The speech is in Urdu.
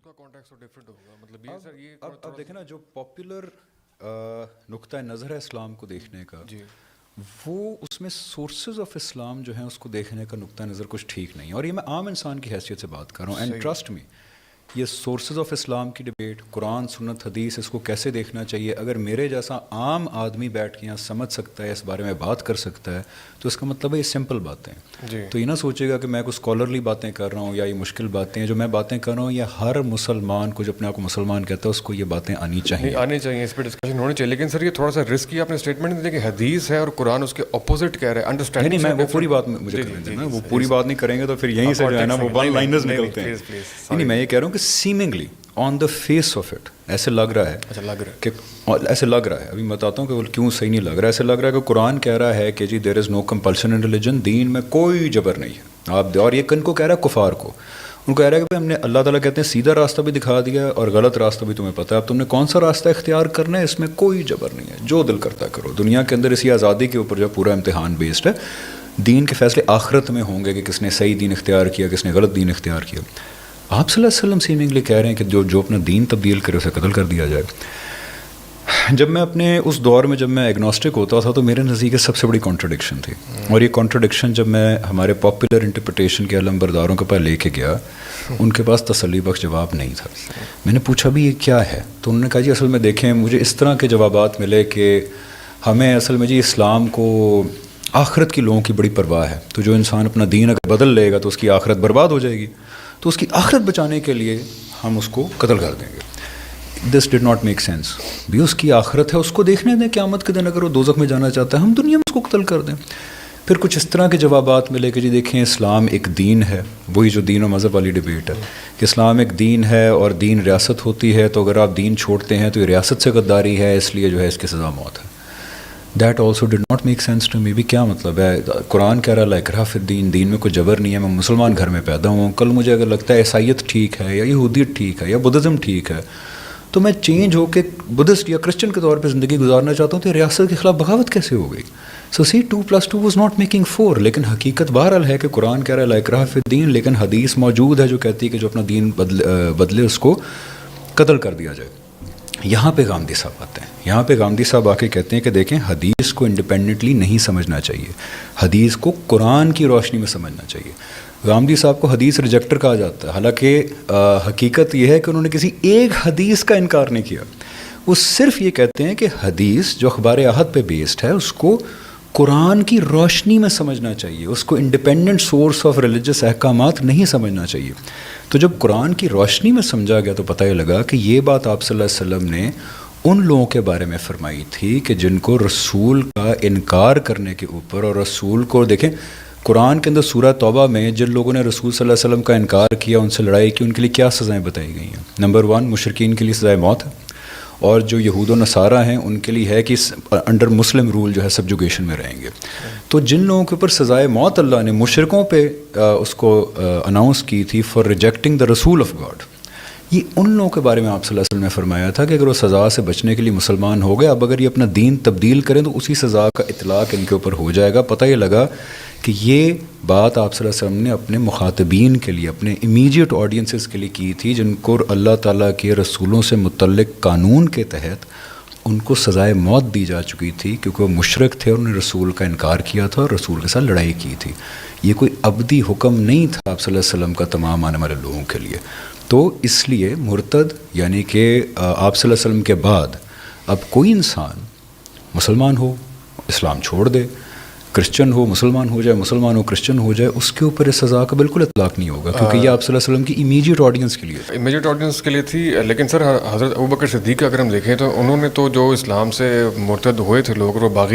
کا کانٹیکسٹ تو ڈفرینٹ ہوگا. مطلب یہ سر یہ اب دیکھیں نا جو پاپولر نقطۂ نظر ہے اسلام کو دیکھنے کا, جی وہ اس میں سورسز آف اسلام جو ہیں اس کو دیکھنے کا نقطۂ نظر کچھ ٹھیک نہیں ہے. اور یہ میں عام انسان کی حیثیت سے بات کر رہا ہوں. اینڈ ٹرسٹ می, یہ سورسز آف اسلام کی ڈبیٹ, قرآن سنت حدیث, اس کو کیسے دیکھنا چاہیے, اگر میرے جیسا عام آدمی بیٹھ کے یہاں سمجھ سکتا ہے, اس بارے میں بات کر سکتا ہے, تو اس کا مطلب ہے یہ سمپل باتیں ہیں. جی تو یہ نہ سوچے گا کہ میں کوئی اسکالرلی باتیں کر رہا ہوں یا یہ مشکل باتیں ہیں. جو میں باتیں کر رہا ہوں یہ ہر مسلمان کو, جو اپنے آپ کو مسلمان کہتا ہے, اس کو یہ باتیں آنی چاہیے. آنی چاہیے, اس پہ ڈسکشن ہونی چاہیے. لیکن سر یہ تھوڑا سا رسکی اپنے اسٹیٹمنٹ دیں کہ حدیث ہے اور قرآن اس کے اپوزٹ کہہ رہے ہیں. انڈرسٹینڈ نہیں, میں وہ پوری بات مجھے کرنے دیں نا, وہ پوری بات نہیں کریں گے تو پھر یہیں سے جو ہے نا وہ ون لائنرز نکلتے ہیں. نہیں, میں یہ کہہ رہا ہوں کہ seemingly on the face of it ایسے لگ رہا ہے, اچھا لگ رہا ہے کہ ایسے لگ رہا ہے, ابھی میں بتاتا ہوں کہ وہ کیوں صحیح نہیں لگ رہا. ایسے لگ رہا ہے کہ قرآن کہہ رہا ہے کہ جی دیر از نو کمپلشن ان ریلیجن, دین میں کوئی جبر نہیں ہے آپ. اور یہ کن کو کہہ رہا ہے, کفار کو. ان کو کہہ رہا ہے کہ ہم نے, اللہ تعالیٰ کہتے ہیں سیدھا راستہ بھی دکھا دیا اور غلط راستہ بھی تمہیں پتہ ہے, اب تم نے کون سا راستہ اختیار کرنا ہے, اس میں کوئی جبر نہیں ہے, جو دل کرتا کرو. دنیا کے اندر اسی آزادی کے اوپر جو پورا امتحان بیسڈ ہے. دین کے فیصلے آخرت میں ہوں گے کہ کس نے صحیح دین اختیار کیا, کس نے غلط دین اختیار کیا. آپ صلی اللہ علیہ وسلم سیمنگلی کہہ رہے ہیں کہ جو اپنا دین تبدیل کرے اسے قتل کر دیا جائے. جب میں اپنے اس دور میں جب میں ایگنوسٹک ہوتا تھا تو میرے نزدیک سب سے بڑی کانٹرڈکشن تھی. اور یہ کانٹرڈکشن جب میں ہمارے پاپولر انٹرپریٹیشن کے علم برداروں کے پاس لے کے گیا, ان کے پاس تسلی بخش جواب نہیں تھا. میں نے پوچھا بھی یہ کیا ہے, تو انہوں نے کہا جی اصل میں دیکھیں, مجھے اس طرح کے جوابات ملے کہ ہمیں اصل میں جی اسلام کو آخرت کی لوگوں کی بڑی پرواہ ہے, تو جو انسان اپنا دین اگر بدل لے گا تو اس کی آخرت برباد ہو جائے گی, تو اس کی آخرت بچانے کے لیے ہم اس کو قتل کر دیں گے. دس ڈڈ ناٹ میک سینس. بھی اس کی آخرت ہے, اس کو دیکھنے دیں, قیامت کے دن اگر وہ دوزخ میں جانا چاہتا ہے ہم دنیا میں اس کو قتل کر دیں. پھر کچھ اس طرح کے جوابات ملے کہ جی دیکھیں اسلام ایک دین ہے, وہی جو دین و مذہب والی ڈبیٹ ہے کہ اسلام ایک دین ہے اور دین ریاست ہوتی ہے, تو اگر آپ دین چھوڑتے ہیں تو یہ ریاست سے غداری ہے, اس لیے جو ہے اس کی سزا موت ہے. That also did not make sense to me. بھی کیا مطلب ہے, قرآن کہہ رہا ہے لا اکراہ فی الدین, دین میں کوئی جبر نہیں ہے, میں مسلمان گھر میں پیدا ہوں, کل مجھے اگر لگتا ہے عیسائیت ٹھیک ہے یا یہودیت ٹھیک ہے یا بدھزم ٹھیک ہے, تو میں چینج ہو کے بدھسٹ یا کرسچن کے طور پہ زندگی گزارنا چاہتا ہوں, تو ریاست کے خلاف بغاوت کیسے ہو گئی؟ سو سی 2+2 واز ناٹ میکنگ 4. لیکن حقیقت بہرحال ہے کہ قرآن کہہ رہا ہے لا اکراہ فی الدین, لیکن حدیث موجود ہے جو کہتی ہے کہ جو اپنا دین بدلے اس کو قتل کر دیا جائے. یہاں پہ غامدی صاحب آتے ہیں. یہاں پہ غامدی صاحب آ کے کہتے ہیں کہ دیکھیں حدیث کو انڈیپینڈنٹلی نہیں سمجھنا چاہیے, حدیث کو قرآن کی روشنی میں سمجھنا چاہیے. غامدی صاحب کو حدیث ریجیکٹر کہا جاتا ہے, حالانکہ حقیقت یہ ہے کہ انہوں نے کسی ایک حدیث کا انکار نہیں کیا. وہ صرف یہ کہتے ہیں کہ حدیث جو اخبار احد پہ بیسڈ ہے اس کو قرآن کی روشنی میں سمجھنا چاہیے, اس کو انڈیپینڈنٹ سورس آف ریلیجس احکامات نہیں سمجھنا چاہیے. تو جب قرآن کی روشنی میں سمجھا گیا تو پتہ یہ لگا کہ یہ بات آپ صلی اللہ علیہ وسلم نے ان لوگوں کے بارے میں فرمائی تھی کہ جن کو رسول کا انکار کرنے کے اوپر, اور رسول کو دیکھیں قرآن کے اندر سورہ توبہ میں جن لوگوں نے رسول صلی اللہ علیہ وسلم کا انکار کیا, ان سے لڑائی کی, ان کے لیے کیا سزائیں بتائی گئی ہیں. نمبر 1 مشرکین کے لیے سزائے موت ہے, اور جو یہود و نصارہ ہیں ان کے لیے ہے کہ انڈر مسلم رول جو ہے سبجوگیشن میں رہیں گے. تو جن لوگوں کے اوپر سزائے موت اللہ نے مشرکوں پہ اس کو اناؤنس کی تھی فار ریجیکٹنگ دا رسول آف گاڈ, یہ ان لوگوں کے بارے میں آپ صلی اللہ علیہ وسلم نے فرمایا تھا کہ اگر وہ سزا سے بچنے کے لیے مسلمان ہو گئے, اب اگر یہ اپنا دین تبدیل کریں تو اسی سزا کا اطلاق ان کے اوپر ہو جائے گا. پتہ یہ لگا کہ یہ بات آپ صلی اللہ علیہ وسلم نے اپنے مخاطبین کے لیے, اپنے امیجیٹ آڈینسز کے لیے کی تھی جن کو اللہ تعالیٰ کے رسولوں سے متعلق قانون کے تحت ان کو سزائے موت دی جا چکی تھی, کیونکہ وہ مشرک تھے اور انہوں نے رسول کا انکار کیا تھا اور رسول کے ساتھ لڑائی کی تھی. یہ کوئی ابدی حکم نہیں تھا آپ صلی اللہ علیہ وسلم کا تمام آنے والے لوگوں کے لیے. تو اس لیے مرتد یعنی کہ آپ صلی اللہ علیہ وسلم کے بعد اب کوئی انسان مسلمان ہو اسلام چھوڑ دے, کرسچن ہو مسلمان ہو جائے, مسلمان ہو کرسچن ہو جائے, اس کے اوپر اس سزا کا بالکل اطلاق نہیں ہوگا, کیونکہ یہ آپ صلی اللہ علیہ وسلم کی امیجیٹ آڈینس کے لیے امیجیٹ آڈینس کے لیے تھی. لیکن سر حضرت ابوبکر صدیق اگر ہم دیکھیں تو انہوں نے تو جو اسلام سے مرتد ہوئے تھے لوگ, وہ باغی